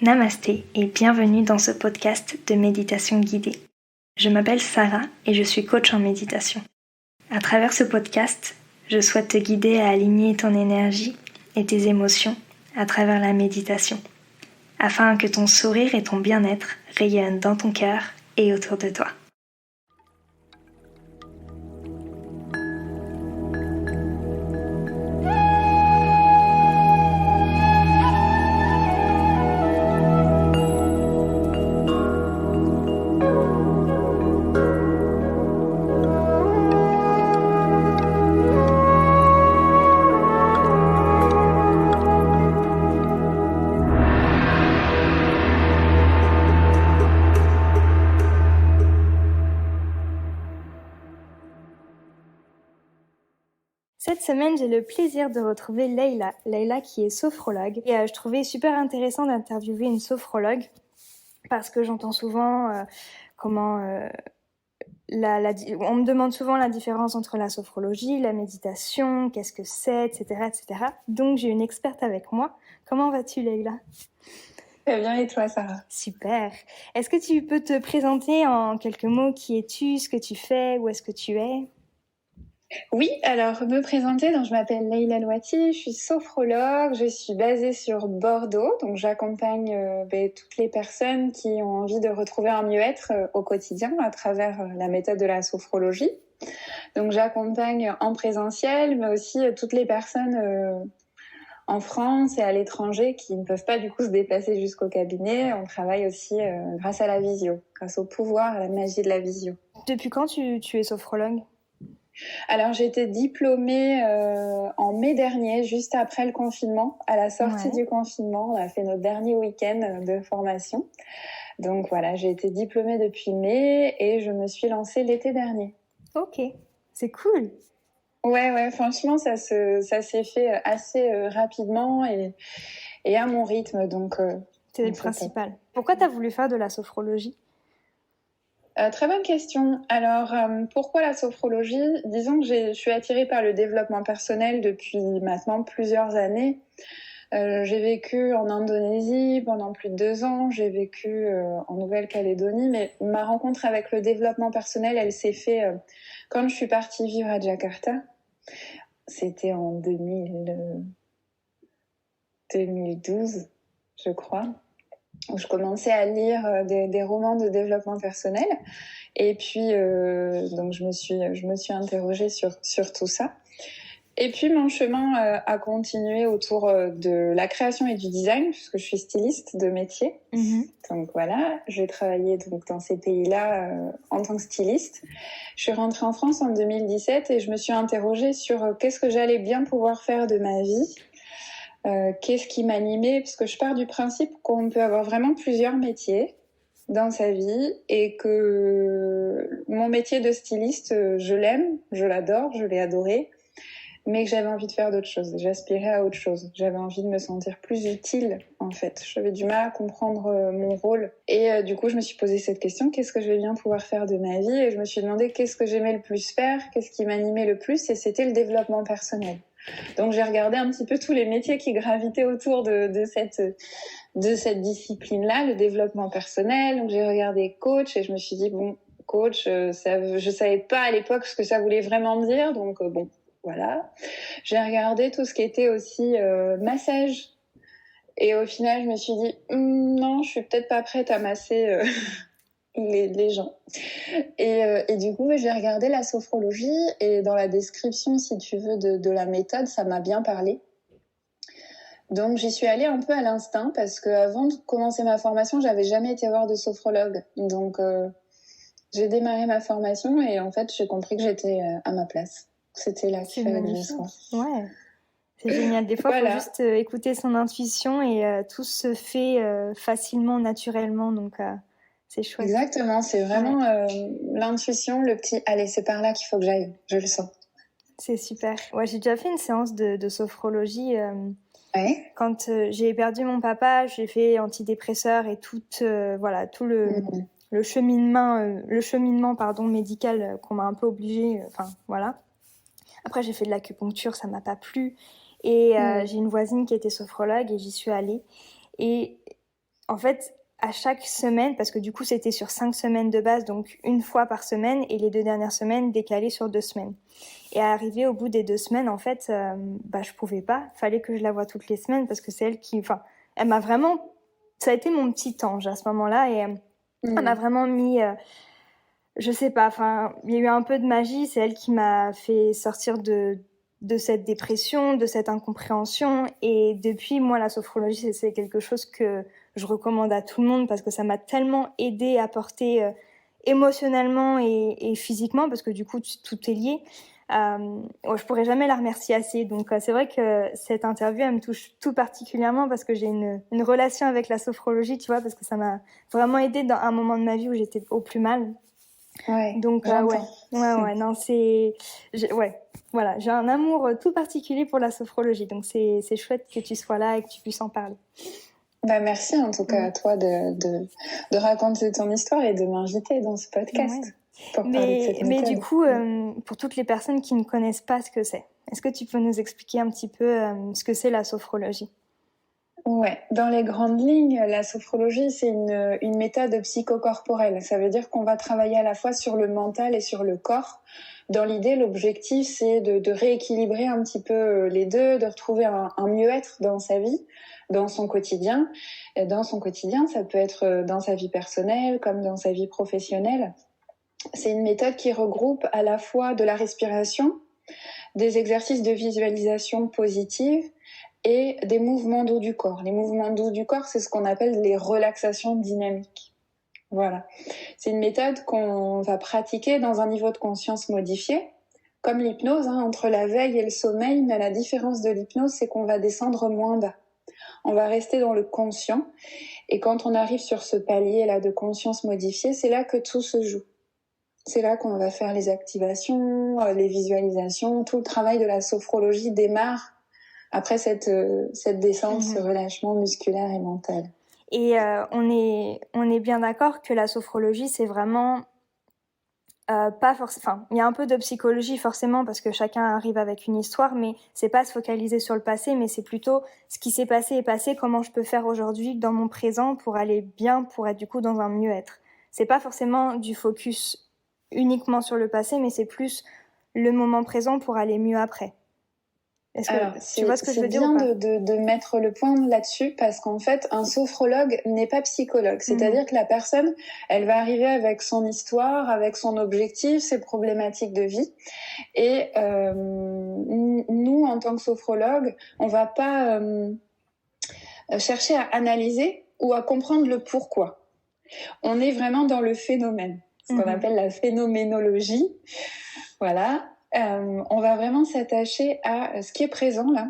Namasté et bienvenue dans ce podcast de méditation guidée. Je m'appelle Sarah et je suis coach en méditation. À travers ce podcast, je souhaite te guider à aligner ton énergie et tes émotions à travers la méditation, afin que ton sourire et ton bien-être rayonnent dans ton cœur et autour de toi. Cette semaine, j'ai le plaisir de retrouver Leïla qui est sophrologue. Et je trouvais super intéressant d'interviewer une sophrologue parce que j'entends souvent on me demande souvent la différence entre la sophrologie, la méditation, qu'est-ce que c'est, etc., etc. Donc, j'ai une experte avec moi. Comment vas-tu, Leïla ? Très bien, et toi, Sarah ? Super. Est-ce que tu peux te présenter en quelques mots ? Qui es-tu ? Ce que tu fais ? Où est-ce que tu es ? Oui, alors me présenter, donc je m'appelle Leïla Louati, je suis sophrologue, je suis basée sur Bordeaux, donc j'accompagne toutes les personnes qui ont envie de retrouver un mieux-être au quotidien à travers la méthode de la sophrologie. Donc j'accompagne en présentiel, mais aussi toutes les personnes en France et à l'étranger qui ne peuvent pas du coup se déplacer jusqu'au cabinet. On travaille aussi grâce à la visio, grâce au pouvoir, à la magie de la visio. Depuis quand tu es sophrologue ? Alors, j'ai été diplômée en mai dernier, juste après le confinement. À la sortie du confinement, on a fait notre dernier week-end de formation. Donc voilà, j'ai été diplômée depuis mai et je me suis lancée l'été dernier. Ok, c'est cool. Ouais, franchement, ça s'est fait assez rapidement et à mon rythme. Donc, c'est le principal. Pourquoi tu as voulu faire de la sophrologie ? Très bonne question. Alors, pourquoi la sophrologie ? Disons que je suis attirée par le développement personnel depuis maintenant plusieurs années. J'ai vécu en Indonésie pendant plus de 2 ans, j'ai vécu en Nouvelle-Calédonie, mais ma rencontre avec le développement personnel, elle s'est faite quand je suis partie vivre à Jakarta. C'était en 2012, je crois, où je commençais à lire des romans de développement personnel. Et puis, donc je me suis interrogée sur tout ça. Et puis, mon chemin a continué autour de la création et du design, puisque je suis styliste de métier. Donc voilà, j'ai travaillé donc dans ces pays-là en tant que styliste. Je suis rentrée en France en 2017 et je me suis interrogée sur qu'est-ce que j'allais bien pouvoir faire de ma vie. Qu'est-ce qui m'animait ? Parce que je pars du principe qu'on peut avoir vraiment plusieurs métiers dans sa vie et que mon métier de styliste, je l'aime, je l'adore, je l'ai adoré, mais que j'avais envie de faire d'autres choses. J'aspirais à autre chose. J'avais envie de me sentir plus utile, en fait. J'avais du mal à comprendre mon rôle. Et du coup, je me suis posé cette question, qu'est-ce que je vais bien pouvoir faire de ma vie ? Et je me suis demandé qu'est-ce que j'aimais le plus faire, qu'est-ce qui m'animait le plus, et c'était le développement personnel. Donc j'ai regardé un petit peu tous les métiers qui gravitaient autour de cette discipline-là, le développement personnel. Donc j'ai regardé coach et je me suis dit bon, coach, je savais pas à l'époque ce que ça voulait vraiment dire, donc bon, voilà. J'ai regardé tout ce qui était aussi massage et au final je me suis dit non, je suis peut-être pas prête à masser les gens. Et du coup, j'ai regardé la sophrologie et dans la description, si tu veux, de la méthode, ça m'a bien parlé. Donc, j'y suis allée un peu à l'instinct parce qu'avant de commencer ma formation, j'avais jamais été voir de sophrologue. Donc, j'ai démarré ma formation et en fait, j'ai compris que j'étais à ma place. C'était là qu'il fallait que je sois. Ouais. C'est génial. Des fois, il faut juste écouter son intuition et tout se fait facilement, naturellement. Donc, c'est chouette. Exactement. C'est vraiment l'intuition, le petit « allez, c'est par là qu'il faut que j'aille ». Je le sens. C'est super. Ouais, j'ai déjà fait une séance de sophrologie. Ouais. Quand j'ai perdu mon papa, j'ai fait antidépresseur et tout le cheminement médical qu'on m'a un peu obligé. Voilà. Après, j'ai fait de l'acupuncture, ça m'a pas plu. Et j'ai une voisine qui était sophrologue et j'y suis allée. Et en fait, à chaque semaine, parce que du coup, c'était sur 5 semaines de base, donc une fois par semaine, et les 2 dernières semaines décalées sur 2 semaines. Et arrivé au bout des 2 semaines, en fait, je pouvais pas. Fallait que je la voie toutes les semaines parce que c'est elle qui, enfin, elle m'a vraiment, ça a été mon petit ange à ce moment-là et elle m'a vraiment mis, je sais pas, enfin, il y a eu un peu de magie. C'est elle qui m'a fait sortir de cette dépression, de cette incompréhension. Et depuis, moi, la sophrologie, c'est quelque chose que je recommande à tout le monde parce que ça m'a tellement aidé à porter émotionnellement et physiquement parce que du coup, tout est lié. Je pourrais jamais la remercier assez. Donc, c'est vrai que cette interview, elle me touche tout particulièrement parce que j'ai une relation avec la sophrologie, tu vois, parce que ça m'a vraiment aidé dans un moment de ma vie où j'étais au plus mal. Ouais, Donc, non, voilà, j'ai un amour tout particulier pour la sophrologie. Donc, c'est chouette que tu sois là et que tu puisses en parler. Merci en tout cas à toi de raconter ton histoire et de m'inviter dans ce podcast pour parler de cette méthode. Mais du coup, pour toutes les personnes qui ne connaissent pas ce que c'est, est-ce que tu peux nous expliquer un petit peu ce que c'est la sophrologie ? Ouais, dans les grandes lignes, la sophrologie, c'est une méthode psychocorporelle. Ça veut dire qu'on va travailler à la fois sur le mental et sur le corps. Dans l'idée, l'objectif, c'est de rééquilibrer un petit peu les deux, de retrouver un mieux-être dans sa vie, dans son quotidien. Et dans son quotidien, ça peut être dans sa vie personnelle comme dans sa vie professionnelle. C'est une méthode qui regroupe à la fois de la respiration, des exercices de visualisation positive, et des mouvements doux du corps. Les mouvements doux du corps, c'est ce qu'on appelle les relaxations dynamiques. Voilà. C'est une méthode qu'on va pratiquer dans un niveau de conscience modifié, comme l'hypnose, entre la veille et le sommeil, mais la différence de l'hypnose, c'est qu'on va descendre moins bas. On va rester dans le conscient, et quand on arrive sur ce palier-là de conscience modifiée, c'est là que tout se joue. C'est là qu'on va faire les activations, les visualisations, tout le travail de la sophrologie démarre après cette descente, ce relâchement musculaire et mental. Et on est bien d'accord que la sophrologie, c'est vraiment pas forcément. Enfin, il y a un peu de psychologie forcément parce que chacun arrive avec une histoire, mais c'est pas se focaliser sur le passé, mais c'est plutôt ce qui s'est passé est passé. Comment je peux faire aujourd'hui dans mon présent pour aller bien, pour être du coup dans un mieux-être. C'est pas forcément du focus uniquement sur le passé, mais c'est plus le moment présent pour aller mieux après. Alors, tu vois ce que je veux dire ou pas ? C'est bien de mettre le point là-dessus parce qu'en fait, un sophrologue n'est pas psychologue. C'est-à-dire que la personne, elle va arriver avec son histoire, avec son objectif, ses problématiques de vie. Et nous, en tant que sophrologue, on va pas chercher à analyser ou à comprendre le pourquoi. On est vraiment dans le phénomène, ce qu'on appelle la phénoménologie. Voilà. On va vraiment s'attacher à ce qui est présent là,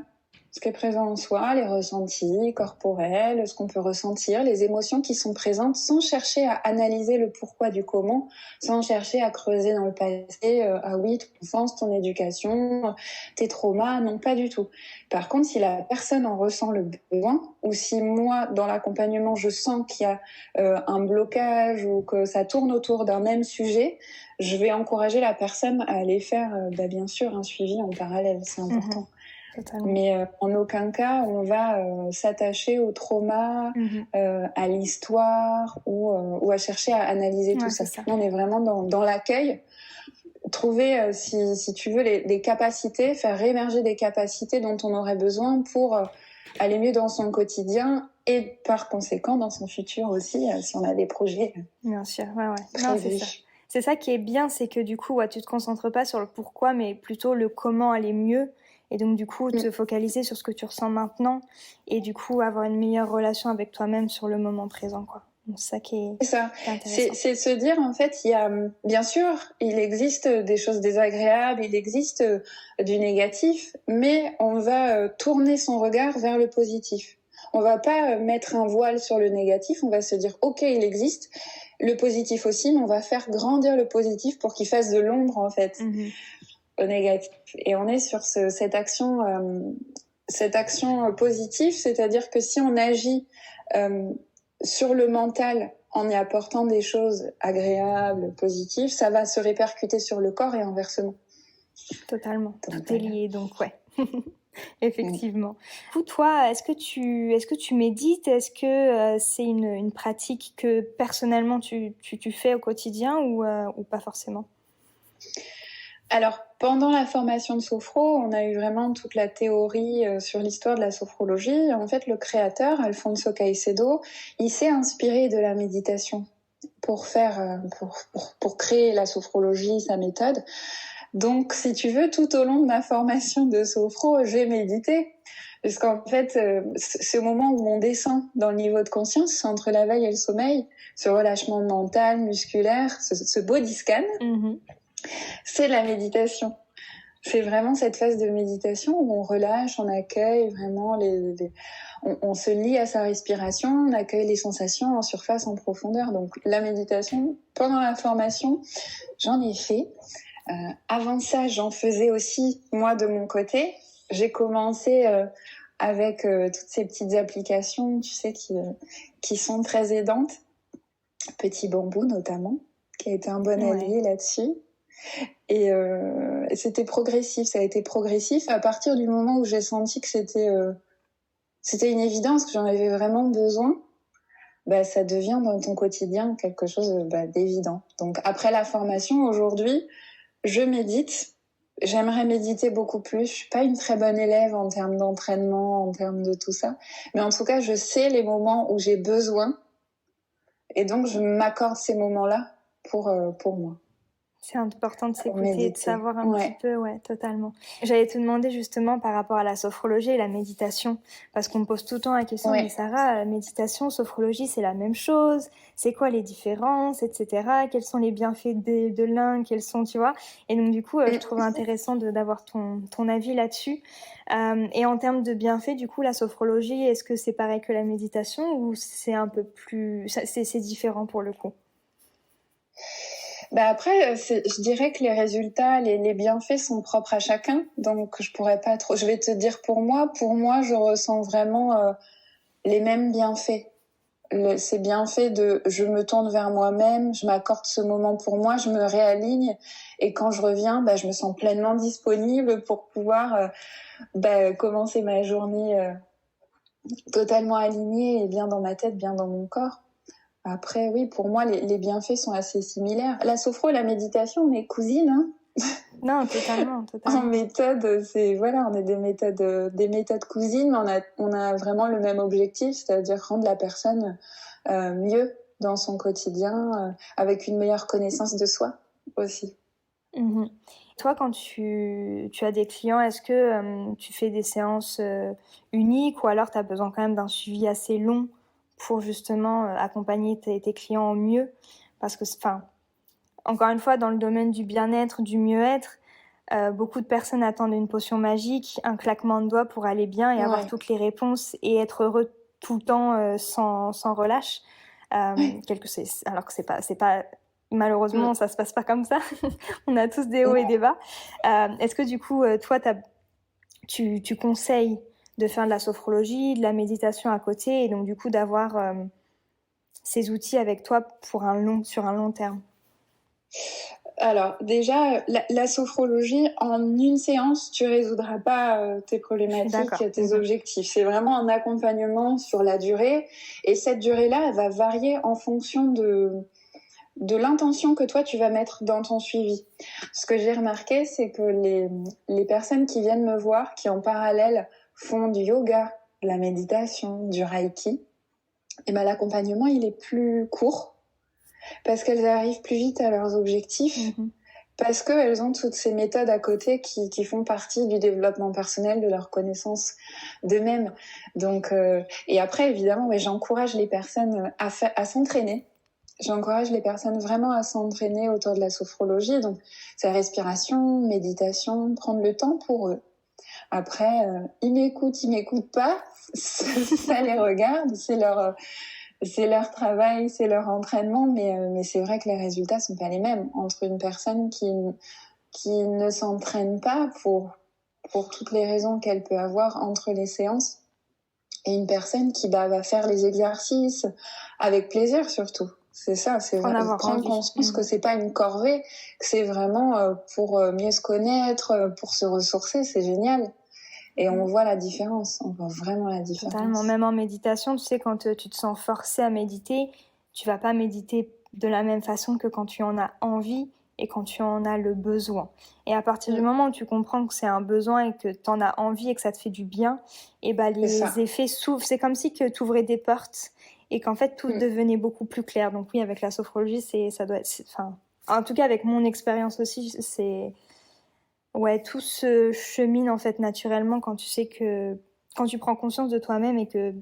ce qui est présent en soi, les ressentis corporels, ce qu'on peut ressentir, les émotions qui sont présentes, sans chercher à analyser le pourquoi du comment, sans chercher à creuser dans le passé, ah oui, ton enfance, ton éducation, tes traumas, non, pas du tout. Par contre, si la personne en ressent le besoin, ou si moi, dans l'accompagnement, je sens qu'il y a un blocage ou que ça tourne autour d'un même sujet, je vais encourager la personne à aller faire, bien sûr, un suivi en parallèle, c'est important. Totalement. Mais en aucun cas, on va s'attacher au trauma, à l'histoire ou à chercher à analyser tout ça. On est vraiment dans l'accueil. Trouver, si tu veux, les capacités, faire émerger des capacités dont on aurait besoin pour aller mieux dans son quotidien et par conséquent dans son futur aussi, si on a des projets. Bien sûr, ouais. Non, c'est ça. C'est ça qui est bien, c'est que du coup, tu te concentres pas sur le pourquoi, mais plutôt le comment aller mieux. Et donc, du coup, te focaliser sur ce que tu ressens maintenant et du coup, avoir une meilleure relation avec toi-même sur le moment présent, quoi. Donc, c'est ça qui est, intéressant. C'est se dire, en fait, il y a, bien sûr, il existe des choses désagréables, il existe du négatif, mais on va tourner son regard vers le positif. On va pas mettre un voile sur le négatif, on va se dire, ok, il existe, le positif aussi, mais on va faire grandir le positif pour qu'il fasse de l'ombre, en fait. Au négatif. Et on est sur cette action positive, c'est-à-dire que si on agit sur le mental en y apportant des choses agréables, positives, ça va se répercuter sur le corps et inversement. Totalement. Tout est lié, donc ouais. Effectivement. Du coup, toi, est-ce que tu médites? Est-ce que c'est une pratique que personnellement tu fais au quotidien ou pas forcément? Alors, pendant la formation de sophro, on a eu vraiment toute la théorie sur l'histoire de la sophrologie. En fait, le créateur, Alfonso Caicedo, il s'est inspiré de la méditation pour pour créer la sophrologie, sa méthode. Donc, si tu veux, tout au long de ma formation de sophro, j'ai médité. Parce qu'en fait, ce moment où on descend dans le niveau de conscience entre la veille et le sommeil, ce relâchement mental, musculaire, ce body scan, c'est la méditation. C'est vraiment cette phase de méditation où on relâche, on accueille vraiment on se lie à sa respiration, on accueille les sensations en surface, en profondeur. Donc la méditation, pendant la formation, j'en ai fait. Avant ça, j'en faisais aussi, moi, de mon côté. J'ai commencé avec toutes ces petites applications, tu sais, qui sont très aidantes. Petit Bambou, notamment, qui a été un bon allié là-dessus. Et c'était progressif, ça a été progressif à partir du moment où j'ai senti que c'était une évidence, que j'en avais vraiment besoin. Bah, ça devient dans ton quotidien quelque chose d'évident. Donc après la formation, aujourd'hui, je médite. J'aimerais méditer beaucoup plus. Je suis pas une très bonne élève en termes d'entraînement, en termes de tout ça. Mais en tout cas, je sais les moments où j'ai besoin. Et donc, je m'accorde ces moments-là pour moi. C'est important de s'écouter et de savoir un petit peu, totalement. J'allais te demander justement par rapport à la sophrologie et la méditation, parce qu'on me pose tout le temps la question, mais Sarah, méditation, sophrologie, c'est la même chose, c'est quoi les différences, etc. Quels sont les bienfaits de l'un, quels sont, tu vois. Et donc du coup, je trouve intéressant d'avoir ton avis là-dessus. Et en termes de bienfaits, du coup, la sophrologie, est-ce que c'est pareil que la méditation ou c'est un peu plus... c'est différent pour le coup? Bah après, je dirais que les résultats, les bienfaits sont propres à chacun. Donc, je pourrais pas trop. Je vais te dire pour moi, je ressens vraiment les mêmes bienfaits. Ces bienfaits de, je me tourne vers moi-même, je m'accorde ce moment pour moi, je me réaligne, et quand je reviens, je me sens pleinement disponible pour pouvoir commencer ma journée totalement alignée et bien dans ma tête, bien dans mon corps. Après, oui, pour moi, les bienfaits sont assez similaires. La sophro et la méditation, on est cousines, hein. Non, totalement. En méthode, on est des méthodes cousines, mais on a vraiment le même objectif, c'est-à-dire rendre la personne mieux dans son quotidien, avec une meilleure connaissance de soi aussi. Mmh. Toi, quand tu as des clients, est-ce que tu fais des séances uniques ou alors tu as besoin quand même d'un suivi assez long pour justement accompagner tes clients au mieux? Parce que, encore une fois, dans le domaine du bien-être, du mieux-être, beaucoup de personnes attendent une potion magique, un claquement de doigts pour aller bien et avoir toutes les réponses et être heureux tout le temps sans relâche. Alors que c'est pas malheureusement, ça se passe pas comme ça. On a tous des hauts et des bas. Est-ce que du coup, toi, tu conseilles de faire de la sophrologie, de la méditation à côté et donc du coup d'avoir ces outils avec toi sur un long terme? Alors déjà, la sophrologie, en une séance, tu résoudras pas tes problématiques, tes objectifs. C'est vraiment un accompagnement sur la durée. Et cette durée-là, elle va varier en fonction de l'intention que toi, tu vas mettre dans ton suivi. Ce que j'ai remarqué, c'est que les personnes qui viennent me voir, qui en parallèle font du yoga, de la méditation, du reiki, et l'accompagnement, il est plus court. Parce qu'elles arrivent plus vite à leurs objectifs, parce qu'elles ont toutes ces méthodes à côté qui font partie du développement personnel, de leur connaissance d'eux-mêmes. Donc, et après, évidemment, j'encourage les personnes à s'entraîner. J'encourage les personnes vraiment à s'entraîner autour de la sophrologie. Donc, c'est respiration, méditation, prendre le temps pour eux. Après, ils m'écoutent pas, ça les regarde, c'est leur travail, c'est leur entraînement, mais c'est vrai que les résultats sont pas les mêmes entre une personne qui ne s'entraîne pas pour toutes les raisons qu'elle peut avoir entre les séances et une personne qui va faire les exercices avec plaisir surtout. C'est ça, c'est prendre conscience que c'est pas une corvée, que c'est vraiment pour mieux se connaître, pour se ressourcer, c'est génial. Et on voit la différence, on voit vraiment la différence. Totalement. Même en méditation, tu sais, quand tu te sens forcé à méditer, tu vas pas méditer de la même façon que quand tu en as envie et quand tu en as le besoin. Et à partir du moment où tu comprends que c'est un besoin et que tu en as envie et que ça te fait du bien, et ben les effets s'ouvrent. C'est comme si que tu ouvrais des portes et qu'en fait tout devenait beaucoup plus clair. Donc oui, avec la sophrologie, ça doit être... Enfin, en tout cas, avec mon expérience aussi, c'est... Ouais, tout se chemine en fait naturellement quand tu sais que... Quand tu prends conscience de toi-même et que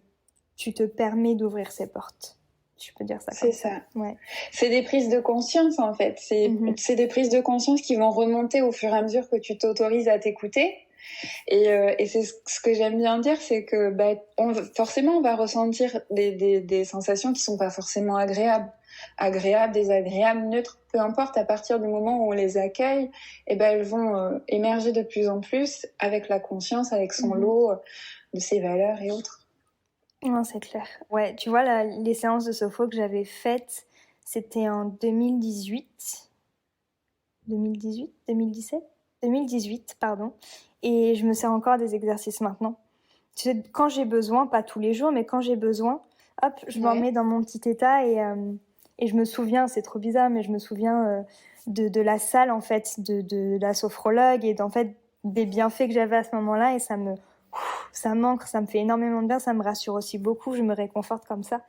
tu te permets d'ouvrir ces portes. Je peux dire ça comme ça. Ouais. C'est des prises de conscience en fait. C'est des prises de conscience qui vont remonter au fur et à mesure que tu t'autorises à t'écouter. Et c'est ce que j'aime bien dire, c'est que forcément on va ressentir des sensations qui sont pas forcément agréables, désagréables, neutres, peu importe. À partir du moment où on les accueille, elles vont émerger de plus en plus avec la conscience, avec son lot de ses valeurs et autres. Non, c'est clair. Ouais, tu vois, les séances de sophro que j'avais faites, c'était en 2018. 2018, pardon. Et je me sers encore des exercices maintenant. Tu sais, quand j'ai besoin, pas tous les jours, mais quand j'ai besoin, hop, je m'en mets dans mon petit état et je me souviens, c'est trop bizarre, mais je me souviens de la salle, en fait, de la sophrologue et d'en fait, des bienfaits que j'avais à ce moment-là et ça m'ancre, ça me fait énormément de bien, ça me rassure aussi beaucoup, je me réconforte comme ça.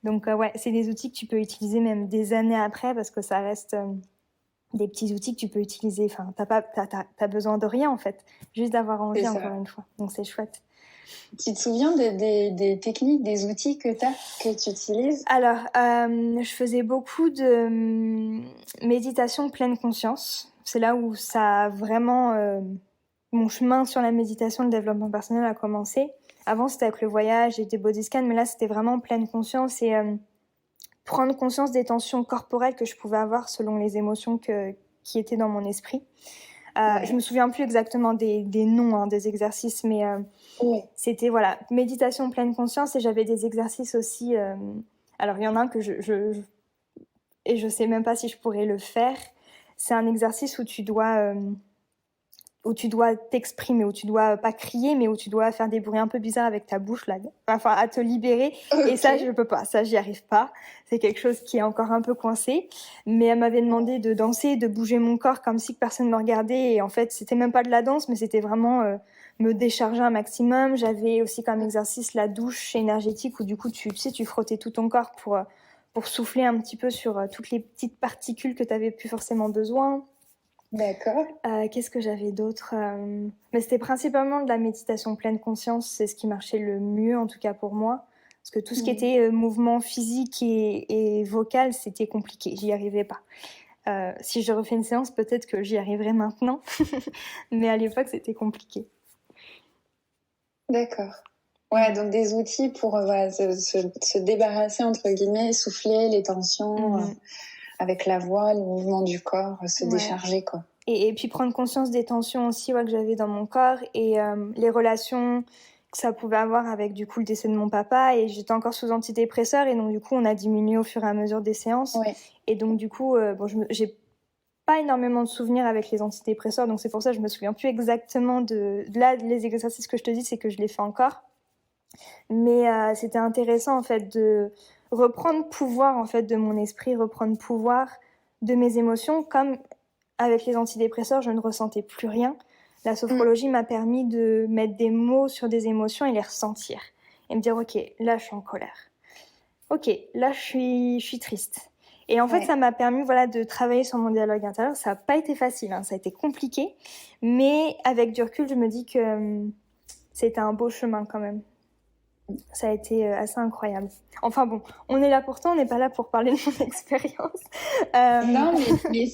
Donc ouais, c'est des outils que tu peux utiliser même des années après parce que ça reste des petits outils que tu peux utiliser. Enfin, t'as besoin de rien en fait, juste d'avoir envie encore une fois. Donc c'est chouette. Tu te souviens des techniques, des outils que tu utilises? Alors, je faisais beaucoup de méditation pleine conscience. C'est là où ça a vraiment... mon chemin sur la méditation, le développement personnel a commencé. Avant, c'était avec le voyage et des body scans, mais là, c'était vraiment pleine conscience et prendre conscience des tensions corporelles que je pouvais avoir selon les émotions qui étaient dans mon esprit. Je me souviens plus exactement des noms des exercices, mais c'était voilà méditation pleine conscience et j'avais des exercices aussi. Alors, il y en a un que je sais même pas si je pourrais le faire. C'est un exercice où tu dois t'exprimer, où tu dois pas crier, mais où tu dois faire des bruits un peu bizarres avec ta bouche, là. Enfin, à te libérer. Okay. Et ça, je peux pas. Ça, j'y arrive pas. C'est quelque chose qui est encore un peu coincé. Mais elle m'avait demandé de danser, de bouger mon corps comme si personne me regardait. Et en fait, c'était même pas de la danse, mais c'était vraiment me décharger un maximum. J'avais aussi comme exercice la douche énergétique où du coup, tu sais, tu frottais tout ton corps pour souffler un petit peu sur toutes les petites particules que tu avais plus forcément besoin. D'accord. Qu'est-ce que j'avais d'autre mais c'était principalement de la méditation pleine conscience, c'est ce qui marchait le mieux en tout cas pour moi. Parce que tout ce qui était mouvement physique et vocal, c'était compliqué, j'y arrivais pas. Si je refais une séance, peut-être que j'y arriverai maintenant. Mais à l'époque, c'était compliqué. D'accord. Ouais, donc des outils pour se débarrasser, entre guillemets, souffler les tensions avec la voix, le mouvement du corps, se décharger, quoi. Et puis prendre conscience des tensions aussi que j'avais dans mon corps et les relations que ça pouvait avoir avec du coup le décès de mon papa. Et j'étais encore sous antidépresseurs et donc du coup on a diminué au fur et à mesure des séances. Ouais. Et donc du coup, j'ai pas énormément de souvenirs avec les antidépresseurs, donc c'est pour ça que je me souviens plus exactement de là les exercices que je te dis, c'est que je les fais encore. Mais c'était intéressant en fait de reprendre pouvoir en fait de mon esprit, reprendre pouvoir de mes émotions. Comme avec les antidépresseurs, je ne ressentais plus rien. La sophrologie m'a permis de mettre des mots sur des émotions et les ressentir et me dire ok, là je suis en colère. Ok, là je suis triste. Et en fait, ça m'a permis de travailler sur mon dialogue intérieur. Ça n'a pas été facile, ça a été compliqué, mais avec du recul, je me dis que c'était un beau chemin quand même. Ça a été assez incroyable. Enfin bon, on est là pour ça, on n'est pas là pour parler de mon expérience. Non,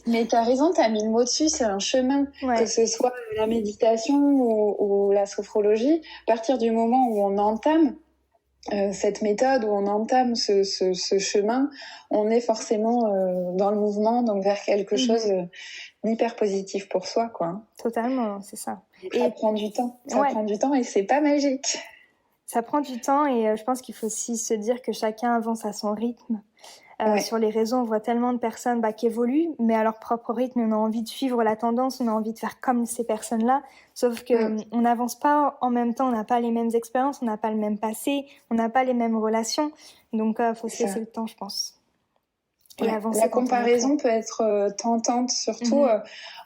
mais tu as raison, tu as mis le mot dessus, c'est un chemin. Que ce soit la méditation ou la sophrologie, à partir du moment où on entame cette méthode, où on entame ce chemin, on est forcément dans le mouvement, donc vers quelque chose d'hyper positif pour soi, quoi. Totalement, c'est ça. Ça prend du temps. Ça prend du temps et c'est pas magique. Ça prend du temps et je pense qu'il faut aussi se dire que chacun avance à son rythme. Ouais. Sur les réseaux, on voit tellement de personnes qui évoluent, mais à leur propre rythme, on a envie de suivre la tendance, on a envie de faire comme ces personnes-là. Sauf que on n'avance pas en même temps, on n'a pas les mêmes expériences, on n'a pas le même passé, on n'a pas les mêmes relations. Donc, faut se laisser le temps, je pense. Et avancer la comparaison peut être tentante, surtout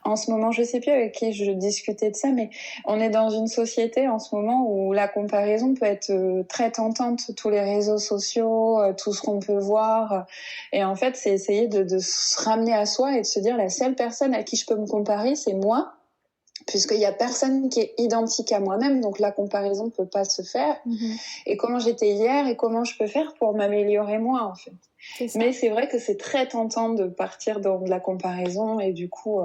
en ce moment. Je sais plus avec qui je discutais de ça, mais on est dans une société en ce moment où la comparaison peut être très tentante. Tous les réseaux sociaux, tout ce qu'on peut voir, et en fait, c'est essayer de se ramener à soi et de se dire la seule personne à qui je peux me comparer, c'est moi. Puisqu'il y a personne qui est identique à moi-même, donc la comparaison peut pas se faire. Et comment j'étais hier et comment je peux faire pour m'améliorer moi, en fait. Mais c'est vrai que c'est très tentant de partir dans de la comparaison et du coup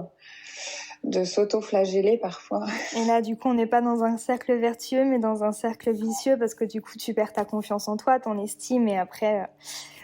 de s'auto-flageller parfois. Et là, du coup, on n'est pas dans un cercle vertueux, mais dans un cercle vicieux parce que du coup, tu perds ta confiance en toi, ton estime, et après,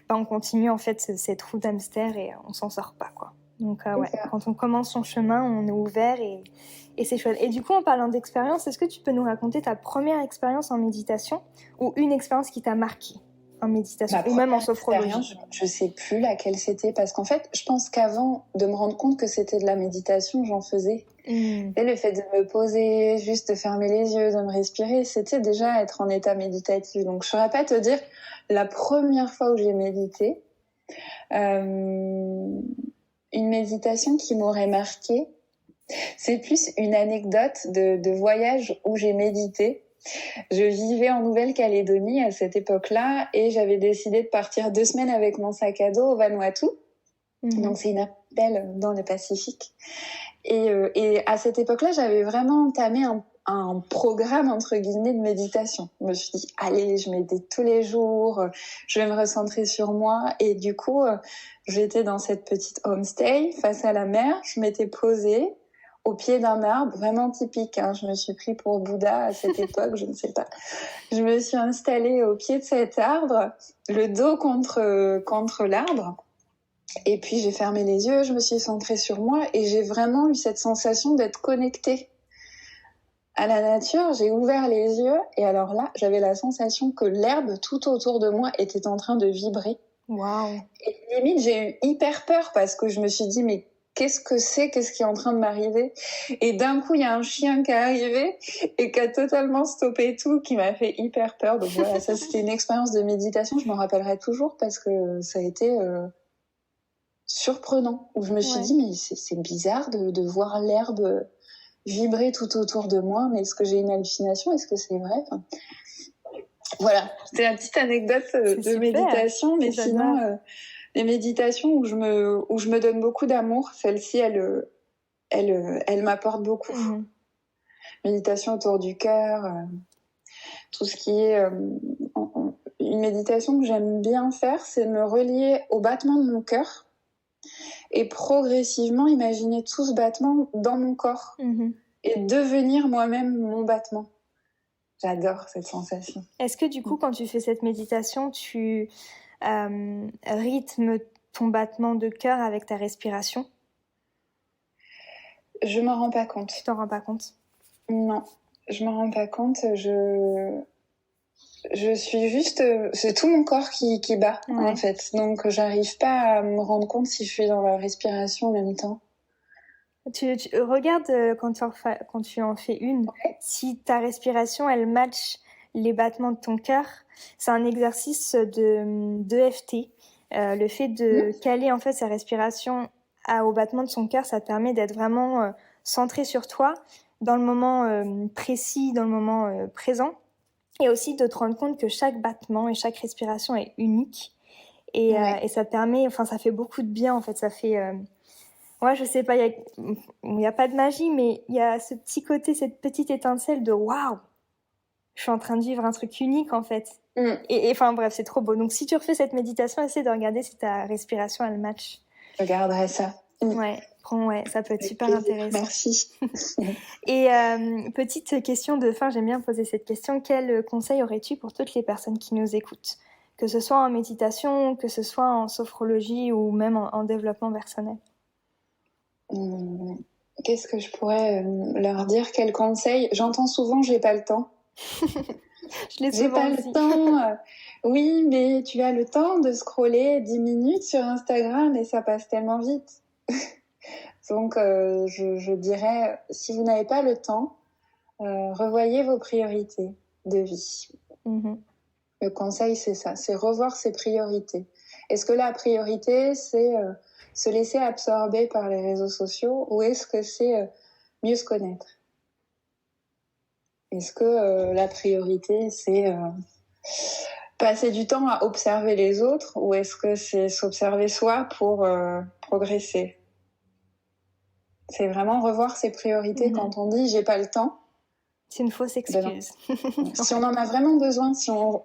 on continue en fait cette roue d'hamster et on s'en sort pas, quoi. Donc quand on commence son chemin, on est ouvert et c'est chouette. Et du coup, en parlant d'expérience, est-ce que tu peux nous raconter ta première expérience en méditation ou une expérience qui t'a marqué en méditation ou même en sophrologie? Je sais plus laquelle c'était parce qu'en fait, je pense qu'avant de me rendre compte que c'était de la méditation, j'en faisais. Et le fait de me poser, juste de fermer les yeux, de me respirer, c'était déjà être en état méditatif. Donc, je saurais pas te dire la première fois où j'ai médité. Une méditation qui m'aurait marquée, c'est plus une anecdote de voyage où j'ai médité. Je vivais en Nouvelle-Calédonie à cette époque-là et j'avais décidé de partir 2 semaines avec mon sac à dos au Vanuatu. Donc c'est une archipel dans le Pacifique. Et à cette époque-là, j'avais vraiment entamé un programme entre guillemets de méditation. Je me suis dit, allez, je médite tous les jours, je vais me recentrer sur moi. Et du coup, j'étais dans cette petite homestay face à la mer, je m'étais posée au pied d'un arbre, vraiment typique. Je me suis pris pour Bouddha à cette époque, je ne sais pas. Je me suis installée au pied de cet arbre, le dos contre l'arbre. Et puis j'ai fermé les yeux, je me suis centrée sur moi et j'ai vraiment eu cette sensation d'être connectée à la nature. J'ai ouvert les yeux et alors là, j'avais la sensation que l'herbe tout autour de moi était en train de vibrer. Waouh. Et limite, j'ai eu hyper peur parce que je me suis dit, mais qu'est-ce qui est en train de m'arriver? Et d'un coup, il y a un chien qui est arrivé et qui a totalement stoppé tout, qui m'a fait hyper peur. Donc voilà, ça c'était une expérience de méditation, je m'en rappellerai toujours parce que ça a été surprenant, où je me suis dit, mais c'est bizarre de voir l'herbe vibrer tout autour de moi, mais est-ce que j'ai une hallucination? Est-ce que c'est vrai? Voilà, c'était la petite anecdote de méditation, mais sinon, les méditations où je me donne beaucoup d'amour, celle-ci, elle m'apporte beaucoup. Méditation autour du cœur, tout ce qui est... une méditation que j'aime bien faire, c'est me relier au battement de mon cœur et progressivement imaginer tout ce battement dans mon corps et devenir moi-même mon battement. J'adore cette sensation. Est-ce que du coup, quand tu fais cette méditation, tu rythmes ton battement de cœur avec ta respiration? Je m'en rends pas compte. Tu t'en rends pas compte? Non, je m'en rends pas compte. Je suis juste... c'est tout mon corps qui bat, en fait. Donc, j'arrive pas à me rendre compte si je suis dans la respiration en même temps. Tu regardes quand tu en fais une, si ta respiration, elle match les battements de ton cœur. C'est un exercice d'EFT. Le fait de caler en fait sa respiration au battement de son cœur, ça te permet d'être vraiment centré sur toi, dans le moment précis, dans le moment présent. Et aussi de te rendre compte que chaque battement et chaque respiration est unique. Et ça te permet, ça fait beaucoup de bien en fait. Ça fait... Ouais, je sais pas, il y a pas de magie, mais il y a ce petit côté, cette petite étincelle de waouh, je suis en train de vivre un truc unique en fait. Et bref, c'est trop beau. Donc si tu refais cette méditation, essaie de regarder si ta respiration elle match. Je regarderai ça. Ouais, ça peut être super intéressant. Merci. Et petite question de fin, j'aime bien poser cette question. Quel conseil aurais-tu pour toutes les personnes qui nous écoutent, que ce soit en méditation, que ce soit en sophrologie ou même en développement personnel? Qu'est-ce que je pourrais leur dire? Quel conseil? J'entends souvent, j'ai pas le temps. Je l'ai J'ai souvent pas aussi. le temps. Oui, mais tu as le temps de scroller 10 minutes sur Instagram et ça passe tellement vite. Donc, je dirais, si vous n'avez pas le temps, revoyez vos priorités de vie. Le conseil, c'est ça, c'est revoir ses priorités. Est-ce que la priorité, c'est se laisser absorber par les réseaux sociaux ou est-ce que c'est mieux se connaître? Est-ce que la priorité, c'est passer du temps à observer les autres ou est-ce que c'est s'observer soi pour progresser? C'est vraiment revoir ses priorités quand on dit « j'ai pas le temps ». C'est une fausse excuse. Si on en a vraiment besoin, si on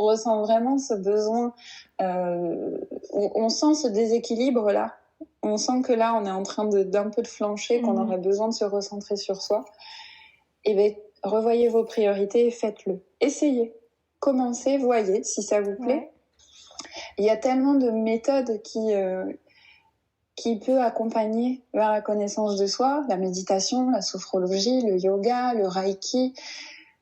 ressent vraiment ce besoin, on sent ce déséquilibre-là, on sent que là, on est en train d'un peu de flancher, qu'on aurait besoin de se recentrer sur soi, et bien, revoyez vos priorités et faites-le. Essayez. Commencez, voyez si ça vous plaît. Ouais. Il y a tellement de méthodes qui peut accompagner vers la connaissance de soi, la méditation, la sophrologie, le yoga, le reiki,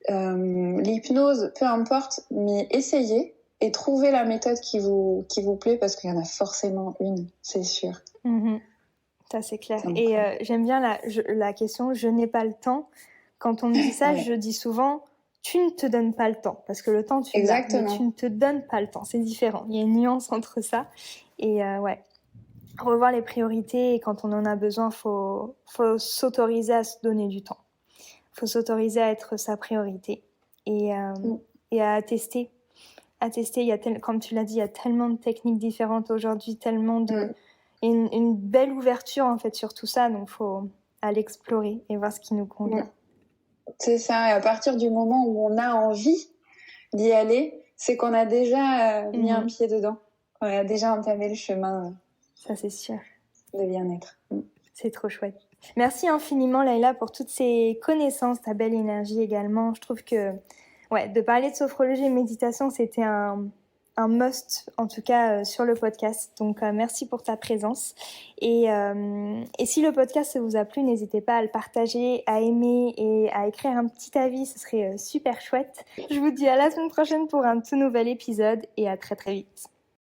l'hypnose, peu importe, mais essayez et trouvez la méthode qui vous plaît parce qu'il y en a forcément une, c'est sûr. Ça, c'est clair. Et j'aime bien la question « je n'ai pas le temps ». Quand on me dit ça, je dis souvent « tu ne te donnes pas le temps ». Parce que le temps, tu l'as, mais tu ne te donnes pas le temps. C'est différent. Il y a une nuance entre ça. Et revoir les priorités. Et quand on en a besoin, faut s'autoriser à se donner du temps. Faut s'autoriser à être sa priorité. Et à tester. Il y a comme tu l'as dit, il y a tellement de techniques différentes aujourd'hui, tellement de... Une belle ouverture en fait sur tout ça, donc faut aller explorer et voir ce qui nous convient. C'est ça, et à partir du moment où on a envie d'y aller, c'est qu'on a déjà mis un pied dedans, on a déjà entamé le chemin. Ça c'est sûr. De bien-être. C'est trop chouette. Merci infiniment Laïla pour toutes ces connaissances, ta belle énergie également. Je trouve que de parler de sophrologie et méditation, c'était un must, en tout cas sur le podcast. Donc, merci pour ta présence. Et si le podcast vous a plu, n'hésitez pas à le partager, à aimer et à écrire un petit avis. Ce serait super chouette. Je vous dis à la semaine prochaine pour un tout nouvel épisode et à très très vite.